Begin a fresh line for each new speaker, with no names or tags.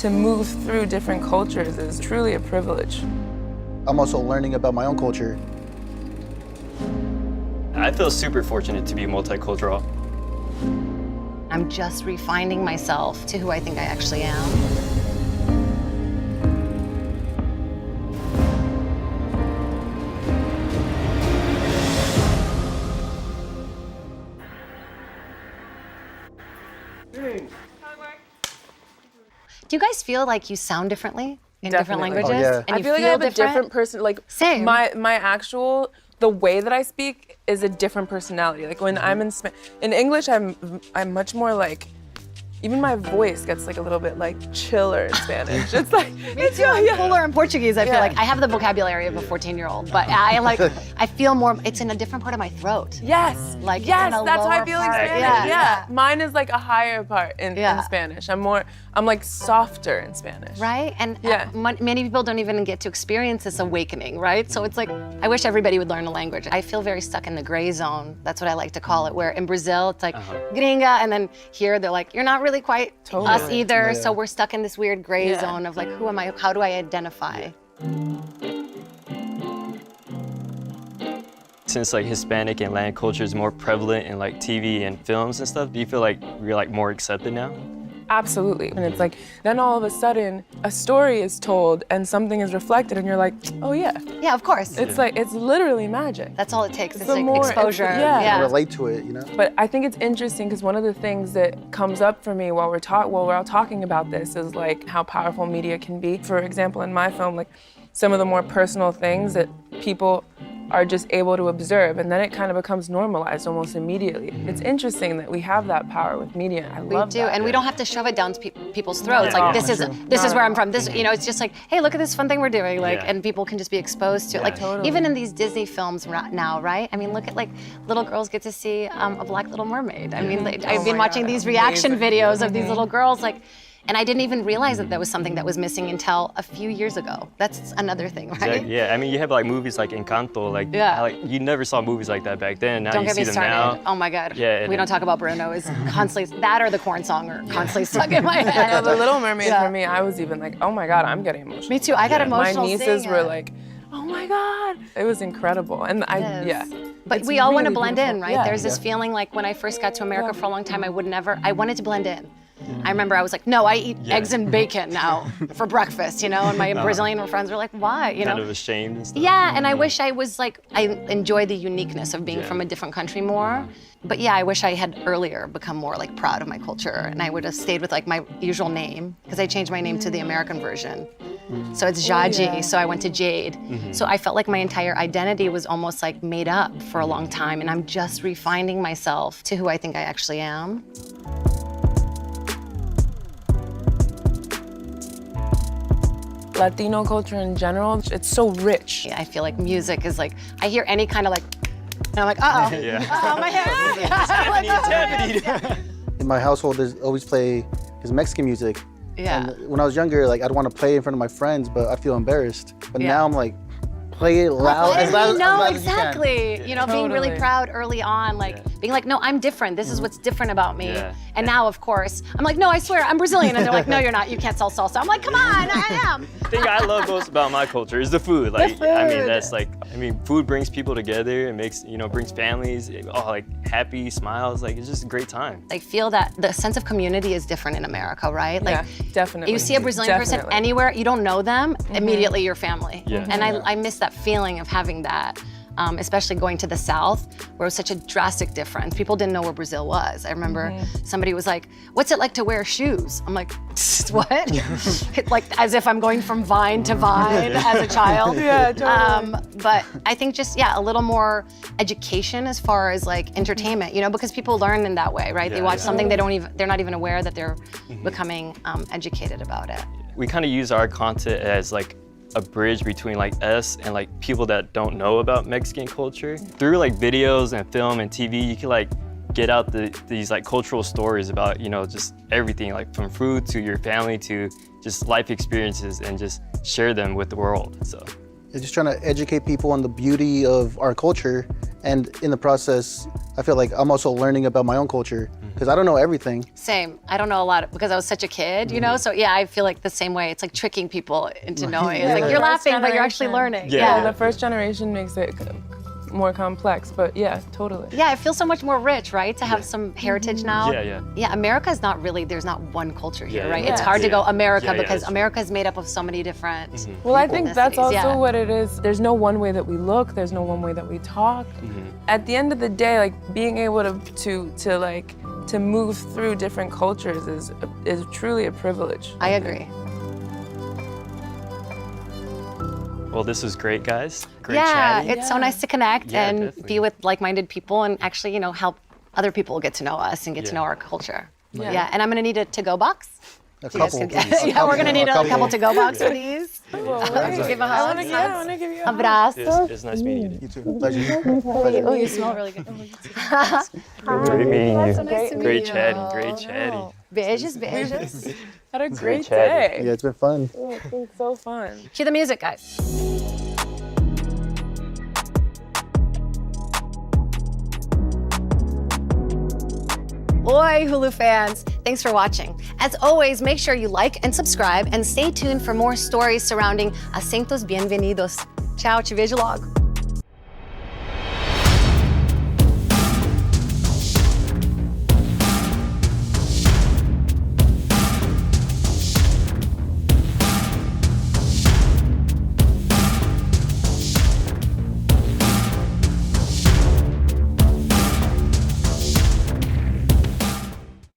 to move through different cultures is truly a privilege.
I'm also learning about my own culture.
I feel super fortunate to be multicultural.
I'm just refining myself to who I think I actually am. Do you guys feel like you sound differently in different
Definitely.
languages?
Oh, yeah.
And
I
you
feel like I have a
different?
different person. Like
Same.
My actual, the way that I speak is a different personality. Like when I'm in English, I'm much more like, even my voice gets like a little bit like chiller in Spanish. It's like, it's
Fuller in Portuguese, I feel
Yeah.
like. I have the vocabulary of a 14-year-old, but I feel more, it's in a different part of my throat.
Yes,
Like, it's
yes,
in a
that's how I
lower
feel in
part.
Spanish.
Yeah.
Yeah. Mine is like a higher part in Spanish. I'm like softer in Spanish.
Right? And
Yeah.
many people don't even get to experience this awakening, right? So it's like, I wish everybody would learn a language. I feel very stuck in the gray zone. That's what I like to call it, where in Brazil, it's like gringa, and then here they're like, you're not really quite us either.
Yeah.
So we're stuck in this weird gray
Yeah.
zone of like, who am I? How do I identify?
Since like Hispanic and Latin culture is more prevalent in like TV and films and stuff, do you feel like you're like more accepted now?
Absolutely. And it's like, then all of a sudden, a story is told and something is reflected and you're like, oh yeah.
Yeah, of course.
It's like, it's literally magic.
That's all it takes. It's
the
like
more-
exposure.
yeah.
Relate to it, you know?
But I think it's interesting because one of the things that comes up for me while we're all talking about this is like how powerful media can be. For example, in my film, like some of the more personal things that people are just able to observe, and then it kind of becomes normalized almost immediately. It's interesting that we have that power with media. I love
We do,
that.
and we don't have to shove it down to people's throats.
Yeah.
Like
Yeah.
this is where I'm from. This, it's just like, hey, look at this fun thing we're doing. Like,
Yeah.
and people can just be exposed to it.
Yeah.
Like,
Totally.
even in these Disney films now, right? I mean, look at like little girls get to see a Black Little Mermaid. I mean, I've been
my
watching
God,
these reaction
amazing.
videos of these little girls, like. And I didn't even realize that was something that was missing until a few years ago. That's another thing, right?
Yeah, I mean, you have like movies like Encanto, like,
Yeah.
like you never saw movies like that back then. Now
Don't
you
get
see
me
them
started.
now.
Oh my God.
Yeah, and
we don't
then-
talk about Bruno. Is constantly that or the corn song are constantly stuck in my head.
Yeah, The Little Mermaid
Yeah.
for me, I was even like, oh my God, I'm getting emotional.
Me too. I got
Yeah.
emotional.
My nieces
seeing
were
it.
like, oh my God. It was incredible. And
It is.
yeah.
But
It's
we all want to
really
blend
beautiful.
in, right?
Yeah.
There's this feeling like when I first got to America for a long time, I wanted to blend in. I remember I was like, no, I eat eggs and bacon now for breakfast, and my Brazilian friends were like, why,
Kind of ashamed and stuff.
Yeah, and I wish I was like, I enjoy the uniqueness of being from a different country more. But yeah, I wish I had earlier become more like proud of my culture, and I would have stayed with like my usual name, because I changed my name to the American version. So it's Jaji, so I went to Jade. So I felt like my entire identity was almost like made up for a long time, and I'm just refining myself to who I think I actually am.
Latino culture in general, it's so rich.
I feel like music is like, I hear any kind of like, and I'm like, uh-oh,
Yeah.
uh-oh, my hands. Yeah. Like, oh, my hands.
In my household, there's always play his Mexican music.
Yeah.
And when I was younger, like I'd want to play in front of my friends, but I'd feel embarrassed. But
Yeah.
now I'm like, play it loud, as loud, as
No,
loud as you can.
exactly. Being really
Totally.
proud early on, like being like, no, I'm different. This is what's different about me.
Yeah.
And now, of course, I'm like, no, I swear, I'm Brazilian. And they're like, no, you're not. You can't sell salsa. I'm like, come on, I am.
The thing I love most about my culture is the food. Like, I mean,
food.
that's like, food brings people together. It makes, brings families, like happy smiles. Like, it's just a great time.
I feel that the sense of community is different in America, right? Like,
Yeah, definitely.
you see a Brazilian person
Definitely.
anywhere, you don't know them, immediately you're family.
Yeah.
And I miss that feeling of having that, especially going to the South, where it was such a drastic difference. People didn't know where Brazil was. I remember somebody was like, what's it like to wear shoes? I'm like, what? Like, as if I'm going from vine to vine as a child.
Yeah, totally.
But I think just, a little more education as far as like entertainment, because people learn in that way, right? They
Yeah,
watch
yeah.
something, they're not even aware that they're becoming educated about it.
We kind of use our content as like a bridge between like us and like people that don't know about Mexican culture. Through like videos and film and TV, you can like get out these like cultural stories about, just everything, like from food to your family to just life experiences, and just share them with the world. So
It's just trying to educate people on the beauty of our culture And in the process, I feel like I'm also learning about my own culture because I don't know everything.
Same. I don't know a lot because I was such a kid, you know? So yeah, I feel like the same way. It's like tricking people into knowing. It's like you're laughing, but you're actually learning.
Yeah.
The first generation makes it more complex, but yeah, totally.
Yeah, it feels so much more rich, right? To have some heritage now.
Yeah.
Yeah, America is not really, there's not one culture here,
Yeah,
right?
yeah.
It's hard to go America
Yeah,
because
that's
America is made up of so many different
Well, I think that's
ethnicities,
also
yeah.
what it is. There's no one way that we look. There's no one way that we talk. At the end of the day, like being able to move through different cultures is truly a privilege.
I agree.
Well, this was great, guys. Great
Yeah,
chatting.
it's so nice to connect
Yeah,
and
definitely.
be with like-minded people and actually, you know, help other people get to know us and get to know our culture.
Yeah.
Yeah, and I'm gonna need a to-go box.
A
You guys
couple.
can get- yeah, we're gonna need a couple to-go box, please.
Give
a hug.
I want to give you a hug.
Abrazo.
It's nice meeting you.
You too. Pleasure.
Oh, you smell really good.
Great meeting you.
nice to
Great
meet
chatting.
you.
Great chatting.
Beijos, beijos.
Had a great
chatting.
day.
Yeah, it's been fun.
It's been so fun.
Cue the music, guys. Oi, Hulu fans! Thanks for watching. As always, make sure you like and subscribe and stay tuned for more stories surrounding Acentos Bienvenidos. Ciao, te vejo logo.